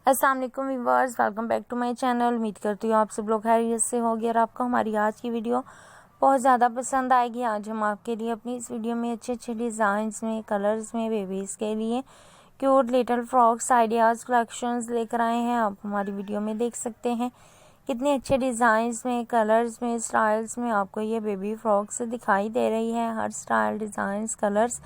अस्सलाम वालेकुम viewers, welcome back to my channel. उम्मीद करती हूँ आप सब लोग खैरियत से होंगे और आपको हमारी आज की वीडियो बहुत ज़्यादा पसंद आएगी। आज हम आपके लिए अपनी इस वीडियो में अच्छे अच्छे डिज़ाइंस में, कलर्स में, बेबीज़ के लिए cute little frocks ideas collections लेकर आए हैं। आप हमारी वीडियो में देख सकते हैं कितने अच्छे डिज़ाइंस में, कलर्स में, स्टाइल्स में आपको ये बेबी फ्रॉक्स दिखाई दे रही है। हर style, designs, colours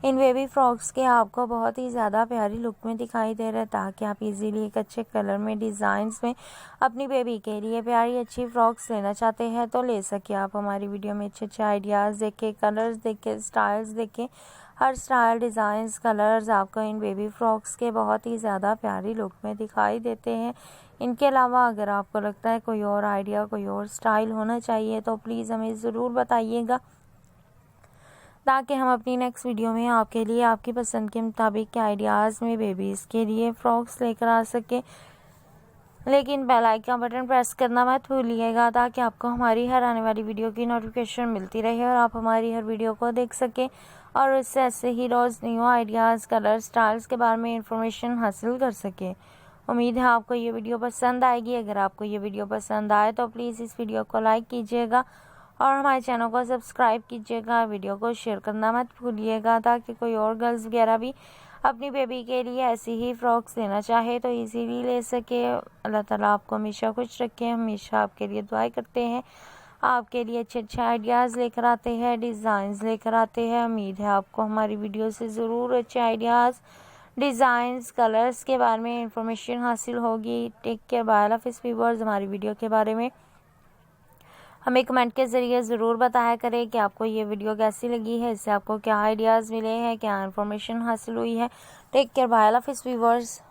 in baby frocks के आपको बहुत ही ज़्यादा प्यारी लुक में दिखाई दे रहा है, ताकि आप इजीली एक अच्छे कलर में, डिज़ाइंस में अपनी बेबी के लिए प्यारी अच्छी फ्रॉक्स लेना चाहते हैं तो ले सके। आप हमारी वीडियो में अच्छे अच्छे आइडियाज़ देखें, कलर्स देखें, स्टाइल्स देखें। हर स्टाइल, डिज़ाइंस, कलर्स आपको इन बेबी फ्रॉक्स के बहुत ही ज़्यादा प्यारी लुक में दिखाई देते हैं। इनके अलावा अगर आपको लगता है कोई और आइडिया, कोई और स्टाइल होना चाहिए तो प्लीज़ हमें ज़रूर बताइएगा, ताकि हम अपनी नेक्स्ट वीडियो में आपके लिए आपकी पसंद के मुताबिक के आइडियाज़ में बेबीज़ के लिए फ़्रॉक्स लेकर आ सके। लेकिन बेल आइकन बटन प्रेस करना मत भूलिएगा, ताकि आपको हमारी हर आने वाली वीडियो की नोटिफिकेशन मिलती रहे और आप हमारी हर वीडियो को देख सकें और उससे ऐसे ही रोज़ न्यू आइडियाज़, कलर, स्टाइल्स के बारे में इंफॉर्मेशन हासिल कर सकें। उम्मीद है आपको ये वीडियो पसंद आएगी। अगर आपको ये वीडियो पसंद आए तो प्लीज़ इस वीडियो को लाइक कीजिएगा और हमारे चैनल को सब्सक्राइब कीजिएगा। वीडियो को शेयर करना मत भूलिएगा, ताकि कोई और गर्ल्स वगैरह भी अपनी बेबी के लिए ऐसी ही फ्रॉक्स लेना चाहे तो इजीली ले सके। अल्लाह ताला आपको हमेशा खुश रखे। हमेशा आपके लिए दुआएं करते हैं, आपके लिए अच्छे अच्छे आइडियाज़ लेकर आते हैं, डिज़ाइंस लेकर आते हैं। उम्मीद है आपको हमारी वीडियो से ज़रूर अच्छे आइडियाज़, डिज़ाइंस, कलर्स के बारे में इंफॉर्मेशन हासिल होगी। टेक केयर, बाय, अल्लाह हाफ़िज़ व्यूअर्स। हमारी वीडियो के बारे में हमें कमेंट के ज़रिए ज़रूर बताया करें कि आपको ये वीडियो कैसी लगी है, इससे आपको क्या आइडियाज़ मिले हैं, क्या इन्फॉर्मेशन हासिल हुई है। टेक केयर, बाय, अल्लाह हाफ़िज़ व्यूअर्स।